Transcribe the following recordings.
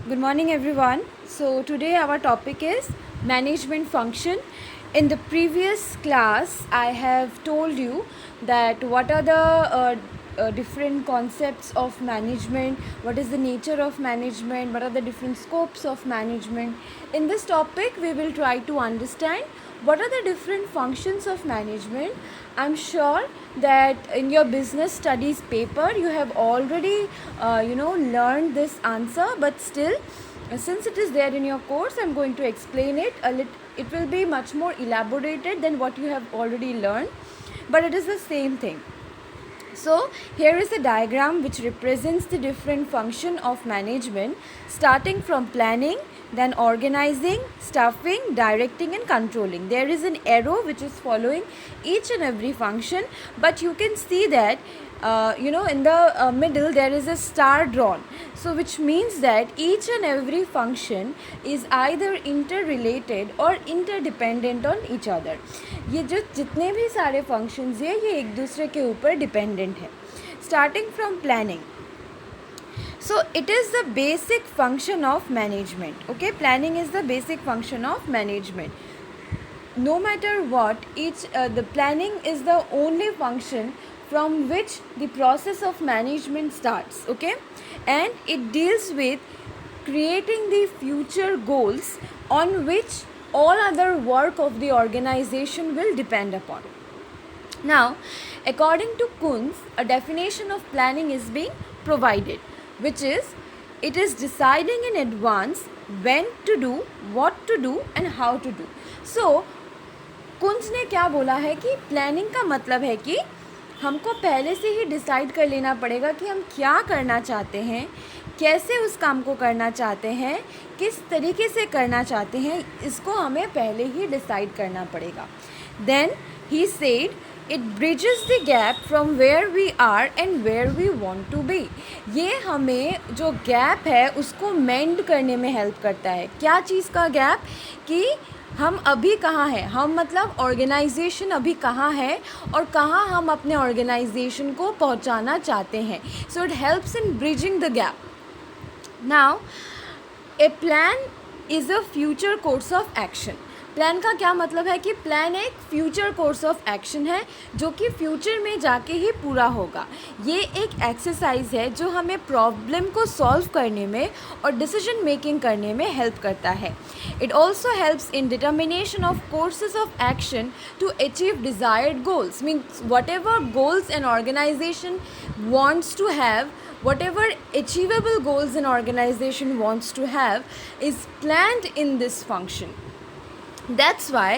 Good morning, everyone. So, today our topic is management function. In the previous class, I have told you that what are the different concepts of management, what is the nature of management, what are the different scopes of management. In this topic, we will try to understand what are the different functions of management. I'm sure that in your business studies paper you have already learned this answer, but still, since it is there in your course, I'm going to explain it a little. It will be much more elaborated than what you have already learned, but it is the same thing. So here is a diagram which represents the different function of management, starting from planning, then organizing, staffing, directing and controlling. There is an arrow which is following each and every function, but you can see that in the middle there is a star drawn, so which means that each and every function is either interrelated or interdependent on each other. ये जो जितने भी सारे functions हैं ये एक दूसरे के ऊपर dependent है. Starting from planning, so it is the basic function of management. Okay, planning is the basic function of management. No matter what, the planning is the only function from which the process of management starts. Okay, and it deals with creating the future goals on which all other work of the organization will depend upon. Now, according to Kunz, a definition of planning is being provided, which is it is deciding in advance when to do, what to do and how to do. So, कुंज ने क्या बोला है कि planning का मतलब है कि हमको पहले से ही डिसाइड कर लेना पड़ेगा कि हम क्या करना चाहते हैं, कैसे उस काम को करना चाहते हैं, किस तरीके से करना चाहते हैं, इसको हमें पहले ही डिसाइड करना पड़ेगा. Then he said it bridges the gap from where we are and where we want to be. ये हमें जो गैप है उसको मेंड करने में हेल्प करता है. क्या चीज़ का गैप? कि हम अभी कहाँ हैं, हम मतलब ऑर्गेनाइजेशन अभी कहाँ है और कहाँ हम अपने ऑर्गेनाइजेशन को पहुँचाना चाहते हैं. So it helps in bridging the gap. Now A plan is a future course of action. Plan का क्या मतलब है कि प्लान एक फ्यूचर कोर्स ऑफ एक्शन है जो कि फ्यूचर में जाके ही पूरा होगा. ये एक एक्सरसाइज है जो हमें प्रॉब्लम को सॉल्व करने में और डिसीजन मेकिंग करने में हेल्प करता है. It also helps in determination of courses of action to achieve desired goals. Means whatever goals an organisation wants to have, whatever achievable goals an organization wants to have is planned in this function. That's why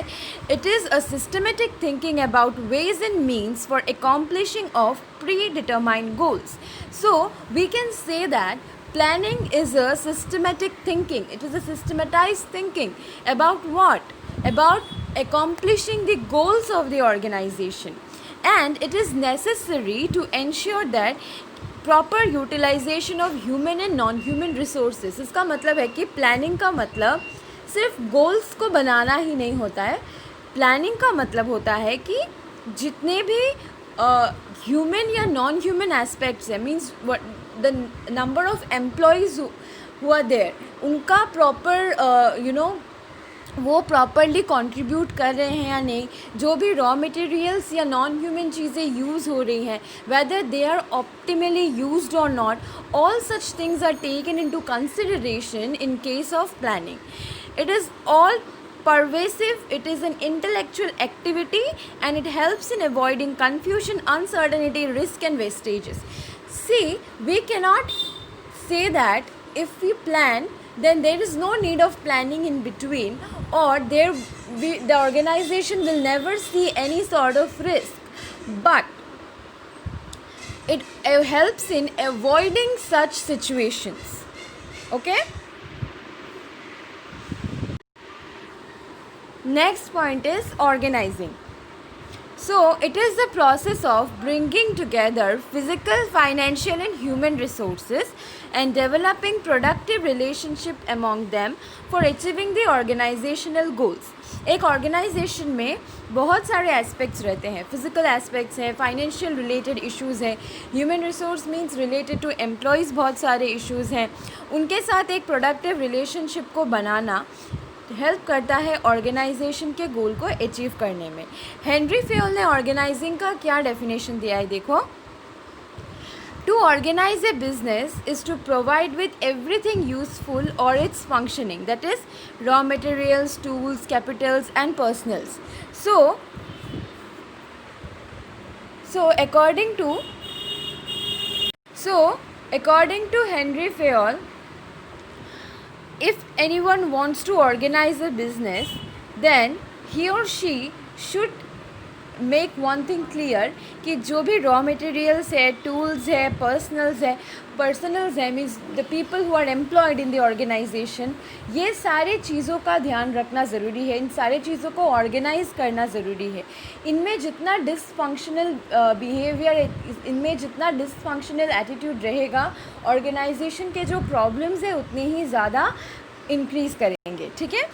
it is a systematic thinking about ways and means for accomplishing of predetermined goals. So we can say that planning is a systematic thinking. It is a systematized thinking about what? About accomplishing the goals of the organization. And it is necessary to ensure that proper utilisation of human and non human resources. इसका मतलब है कि planning का मतलब सिर्फ goals को बनाना ही नहीं होता है. प्लानिंग का मतलब होता है कि जितने भी ह्यूमन या नॉन ह्यूमन एस्पेक्ट्स हैं, means the number of employees who are there, उनका प्रॉपर वो प्रॉपरली कंट्रीब्यूट कर रहे हैं या नहीं, जो भी रॉ मटेरियल्स या नॉन ह्यूमन चीज़ें यूज़ हो रही हैं, whether they are optimally used और not, all such things are taken into consideration in case of planning. It is all pervasive, it is an intellectual activity and it helps in avoiding confusion, uncertainty, risk and wastages. See, we cannot say that if we plan then there is no need of planning in between, or the organization will never see any sort of risk, but it helps in avoiding such situations. Okay, next point is organizing. So, it is the process of bringing together physical, financial, and human resources and developing productive relationship among them for achieving the organizational goals. एक organisation में बहुत सारे aspects रहते हैं, physical aspects हैं, financial related issues हैं, human resource means related to employees बहुत सारे इश्यूज़ हैं, उनके साथ एक प्रोडक्टिव रिलेशनशिप को बनाना हेल्प करता है ऑर्गेनाइजेशन के गोल को अचीव करने में. हेनरी फेयोल ने ऑर्गेनाइजिंग का क्या डेफिनेशन दिया है देखो. To organize a business is to provide with everything useful or its functioning, that is raw materials, tools, capitals and personals. So according to Henry Fayol, if anyone wants to organize a business, then he or she should make one thing clear कि जो भी raw materials है, tools है, personnels है means the people who are employed in the organisation, ये सारे चीज़ों का ध्यान रखना ज़रूरी है, इन सारे चीज़ों को ऑर्गेनाइज करना ज़रूरी है. इनमें जितना डिसफंक्शनल बिहेवियर, इनमें जितना डिसफंक्शनल एटीट्यूड रहेगा, ऑर्गेनाइजेशन के जो प्रॉब्लम्स है उतनी ही ज़्यादा इंक्रीज़ करेंगे. ठीक है.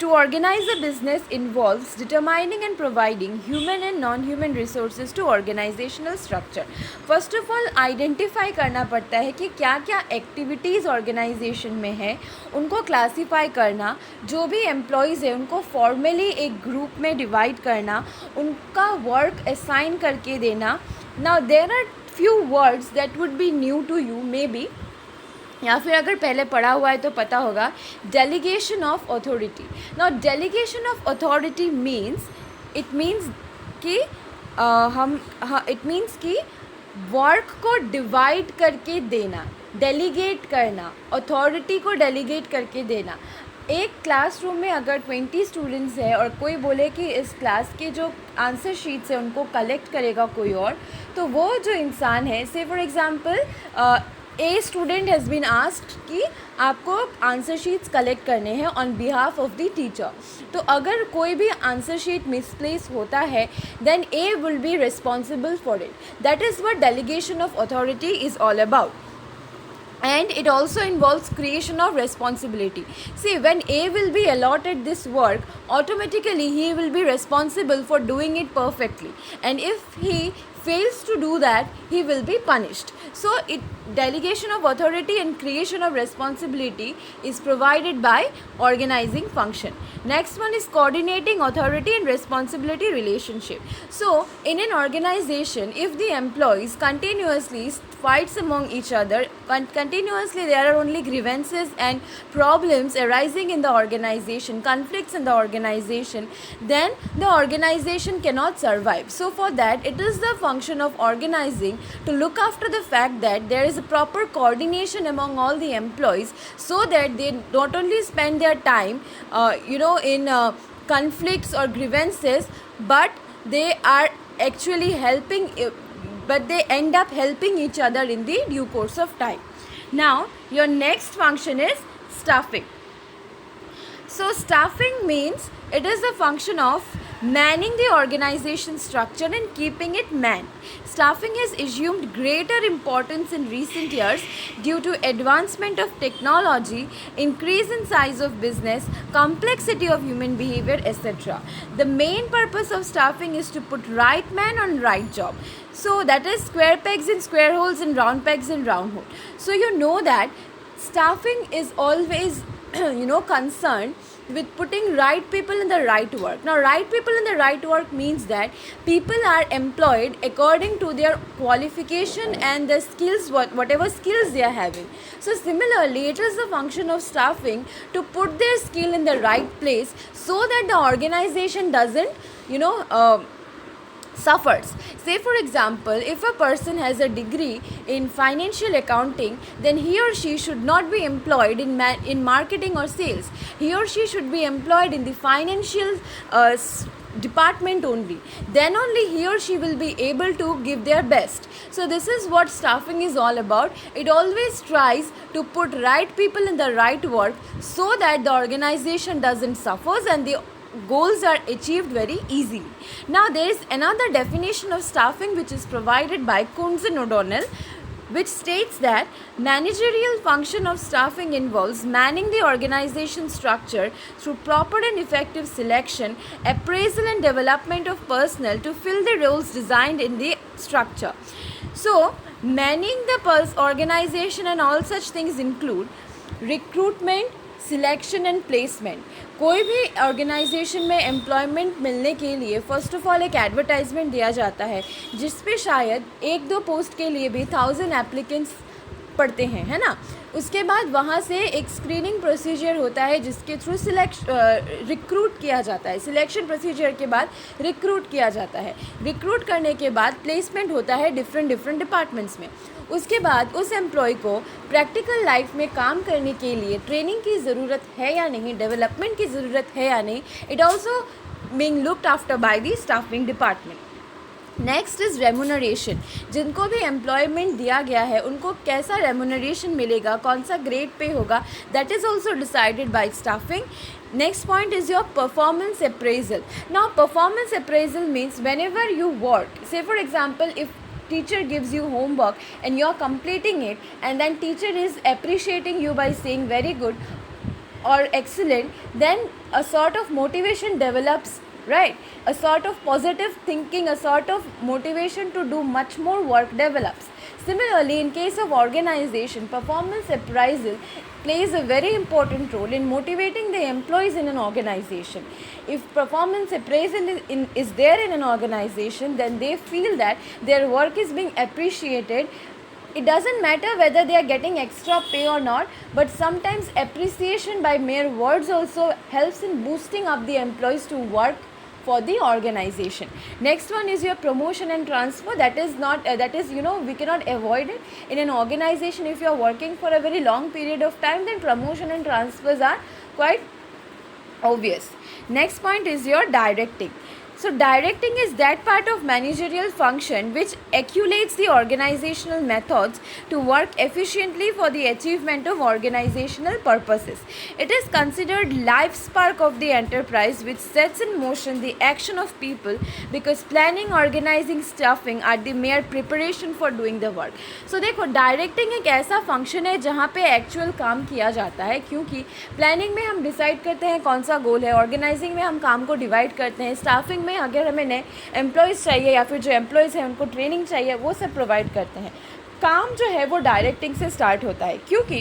To organize a business involves determining and providing human and non-human resources to organizational structure. First of all, identify करना पड़ता है कि क्या क्या एक्टिविटीज़ ऑर्गेनाइजेशन में है, उनको क्लासीफाई करना, जो भी एम्प्लॉयज़ है उनको फॉर्मली एक ग्रुप में डिवाइड करना, उनका वर्क असाइन करके देना. Now there are few words that would be new to you maybe, या फिर अगर पहले पढ़ा हुआ है तो पता होगा. Delegation of authority. Now delegation of authority means it means कि वर्क को डिवाइड करके देना, डेलीगेट करना, अथॉरिटी को डेलीगेट करके देना. एक क्लासरूम में अगर 20 स्टूडेंट्स है और कोई बोले कि इस क्लास के जो आंसर शीट्स है उनको कलेक्ट करेगा कोई और, तो वो जो इंसान है, say for example a student has been asked कि आपको आंसर शीट्स कलेक्ट करने हैं on behalf of the teacher. तो अगर कोई भी आंसर शीट मिसप्लेस होता है then a will be responsible for it. That is what delegation of authority is all about. And it also involves creation of responsibility. See, when A will be allotted this work, automatically he will be responsible for doing it perfectly. And if he fails to do that, he will be punished. So, delegation of authority and creation of responsibility is provided by organizing function. Next one is coordinating authority and responsibility relationship. So, in an organization, if the employees continuously fights among each other, continuously there are only grievances and problems arising in the organization, conflicts in the organization, then the organization cannot survive. So for that, it is the function of organizing to look after the fact that there is a proper coordination among all the employees, so that they not only spend their time in conflicts or grievances, but they are actually helping, but they end up helping each other in the due course of time. Now, your next function is staffing. So, staffing means it is the function of manning the organization structure and keeping it manned. Staffing has assumed greater importance in recent years due to advancement of technology, increase in size of business, complexity of human behavior, etc. The main purpose of staffing is to put right man on right job. So that is square pegs in square holes and round pegs in round hole. So you know that staffing is always concerned with putting right people in the right work. Now, right people in the right work means that people are employed according to their qualification and the skills, whatever skills they are having. So, similarly, it is the function of staffing to put their skill in the right place so that the organization doesn't, suffers. Say for example, if a person has a degree in financial accounting, then he or she should not be employed in marketing or sales. He or she should be employed in the financial department only. Then only he or she will be able to give their best. So this is what staffing is all about. It always tries to put right people in the right work so that the organization doesn't suffer and the goals are achieved very easily. Now there is another definition of staffing which is provided by Kunz and O'Donnell, which states that managerial function of staffing involves manning the organization structure through proper and effective selection, appraisal and development of personnel to fill the roles designed in the structure. So manning the organization and all such things include recruitment, selection and placement. कोई भी organisation में employment मिलने के लिए first of all एक advertisement दिया जाता है जिस पे शायद 1-2 पोस्ट के लिए भी 1000 एप्लीकेंट्स पढ़ते हैं, है ना. उसके बाद वहाँ से एक स्क्रीनिंग प्रोसीजर होता है जिसके थ्रू रिक्रूट किया जाता है. सिलेक्शन प्रोसीजर के बाद रिक्रूट किया जाता है. रिक्रूट करने के बाद प्लेसमेंट होता है डिफरेंट डिपार्टमेंट्स में. उसके बाद उस एम्प्लॉय को प्रैक्टिकल लाइफ में काम करने के लिए ट्रेनिंग की ज़रूरत है या नहीं, डेवलपमेंट की ज़रूरत है या नहीं, it also being looked after by the staffing department. Next is remuneration. जिनको भी एम्प्लॉयमेंट दिया गया है उनको कैसा रेमुनरेशन मिलेगा, कौन सा ग्रेड पे होगा, that is also decided by staffing. Next point is your performance appraisal. Now performance appraisal means whenever you work, say for example if teacher gives you homework and you are completing it and then teacher is appreciating you by saying very good or excellent, then a sort of motivation develops, right? A sort of positive thinking, a sort of motivation to do much more work develops. Similarly, in case of organization, performance appraisal plays a very important role in motivating the employees in an organization. If performance appraisal is there in an organization, then they feel that their work is being appreciated. It doesn't matter whether they are getting extra pay or not, but sometimes appreciation by mere words also helps in boosting up the employees to work for the organization. Next one is your promotion and transfer. That is not we cannot avoid it in an organization. If you are working for a very long period of time, then promotion and transfers are quite obvious. Next point is your directing. So directing is that part of managerial function which accumulates the organizational methods to work efficiently for the achievement of organizational purposes. It is considered life spark of the enterprise which sets in motion the action of people because planning, organizing, staffing are the mere preparation for doing the work. So देखो directing एक ऐसा function है जहाँ पे actual काम किया जाता है, क्योंकि planning में हम decide करते हैं कौन सा goal है, organizing में हम काम को divide करते हैं, staffing में अगर हमें नए एम्प्लॉयज़ चाहिए या फिर जो एम्प्लॉयज़ हैं उनको ट्रेनिंग चाहिए वो सब प्रोवाइड करते हैं. काम जो है वो डायरेक्टिंग से स्टार्ट होता है, क्योंकि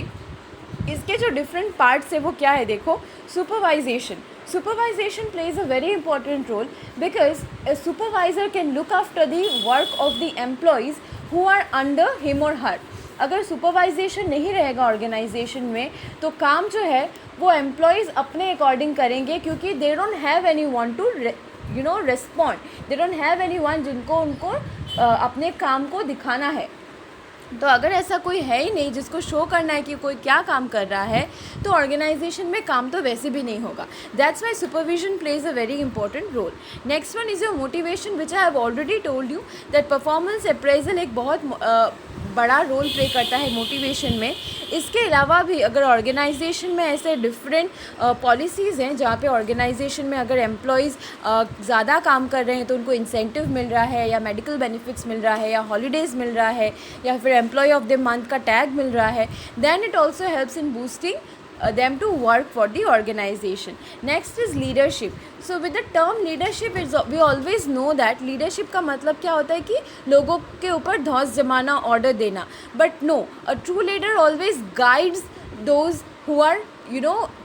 इसके जो डिफरेंट पार्ट्स है वो क्या है. देखो, supervision plays a very important role because a supervisor can look after the work of the employees who are under him or her. अगर सुपरवाइजेशन नहीं रहेगा ऑर्गेनाइजेशन में तो काम जो है वो एम्प्लॉयज़ अपने अकॉर्डिंग करेंगे, क्योंकि they don't have any one two respond. They don't have any one जिनको उनको अपने काम को दिखाना है. तो अगर ऐसा कोई है ही नहीं जिसको शो करना है कि कोई क्या काम कर रहा है, तो ऑर्गेनाइजेशन में काम तो वैसे भी नहीं होगा. That's why supervision plays a very important role. Next one is your motivation, which I have already told you that performance appraisal एक बहुत बड़ा रोल प्ले करता है मोटिवेशन में. इसके अलावा भी अगर ऑर्गेनाइजेशन में ऐसे डिफरेंट पॉलिसीज़ हैं जहाँ पे ऑर्गेनाइजेशन में अगर एम्प्लॉयज़ ज़्यादा काम कर रहे हैं तो उनको इंसेंटिव मिल रहा है या मेडिकल बेनिफिट्स मिल रहा है या हॉलीडेज़ मिल रहा है या फिर एम्प्लॉय ऑफ द मंथ का टैग मिल रहा है, then it also helps in boosting them to work for the organization. Next is leadership. So with the term leadership, we always know that leadership का मतलब क्या होता है कि लोगों के ऊपर धौंस जमाना, ऑर्डर देना. But no, a true leader always guides those who are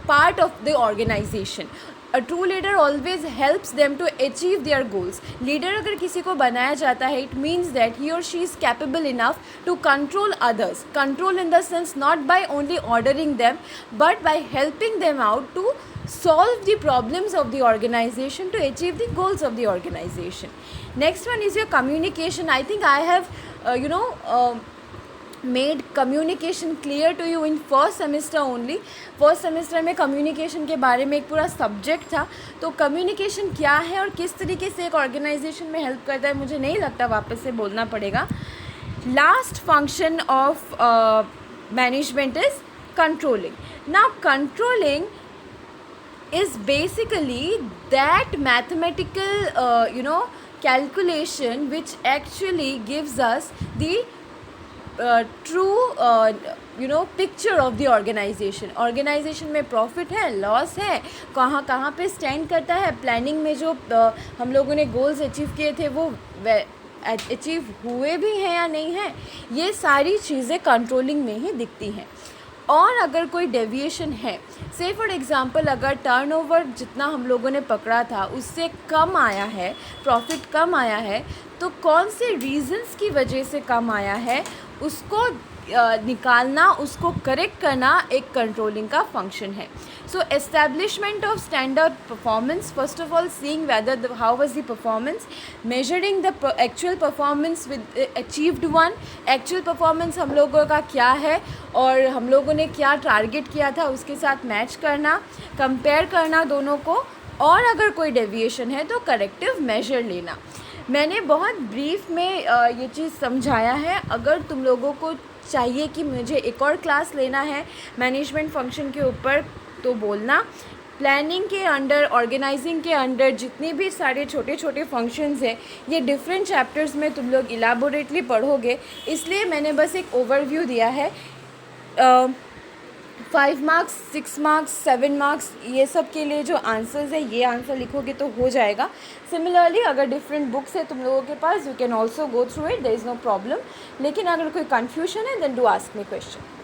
part of the organization. A true leader always helps them to achieve their goals. Leader अगर किसी को बनाया जाता है, it means that he or she is capable enough to control others. Control in the sense not by only ordering them, but by helping them out to solve the problems of the organization to achieve the goals of the organization. Next one is your communication. I think I have made communication clear to you in first semester only. First semester में communication के बारे में एक पूरा subject था. तो communication क्या है और किस तरीके से एक ऑर्गेनाइजेशन में हेल्प करता है मुझे नहीं लगता वापस से बोलना पड़ेगा. Last function of management is controlling. Now controlling is basically that mathematical calculation which actually gives us the true picture of the organisation में प्रॉफिट है, लॉस है, कहाँ कहाँ पे स्टैंड करता है, प्लानिंग में जो हम लोगों ने गोल्स अचीव किए थे वो अचीव हुए भी हैं या नहीं हैं, ये सारी चीज़ें कंट्रोलिंग में ही दिखती हैं। और अगर कोई डेविएशन है, से फॉर एग्ज़ाम्पल अगर टर्नओवर जितना हम लोगों ने पकड़ा था उससे कम आया है, प्रॉफिट कम आया है, तो कौन से रीज़न्स की वजह से कम आया है उसको निकालना, उसको करेक्ट करना एक कंट्रोलिंग का फंक्शन है। So establishment of standard performance, first of all seeing whether how was the performance, measuring the actual performance with achieved one, actual performance हम लोगों का क्या है और हम लोगों ने क्या टारगेट किया था उसके साथ मैच करना, कंपेयर करना दोनों को, और अगर कोई डेविएशन है तो करेक्टिव मेजर लेना। मैंने बहुत ब्रीफ में ये चीज़ समझाया है। अगर तुम लोगों को चाहिए कि मुझे एक और क्लास लेना है मैनेजमेंट फंक्शन के ऊपर तो बोलना। प्लानिंग के अंडर, ऑर्गेनाइजिंग के अंडर जितने भी सारे छोटे छोटे फंक्शंस हैं ये डिफरेंट चैप्टर्स में तुम लोग इलाबोरेटली पढ़ोगे, इसलिए मैंने बस एक ओवरव्यू दिया है। 5 मार्क्स, 6 मार्क्स, 7 मार्क्स ये सब के लिए जो आंसर्स है ये आंसर लिखोगे तो हो जाएगा। सिमिलरली अगर डिफरेंट बुक्स है तुम लोगों के पास, you can also go through it, there is no problem. लेकिन अगर कोई कन्फ्यूजन है then do ask me question.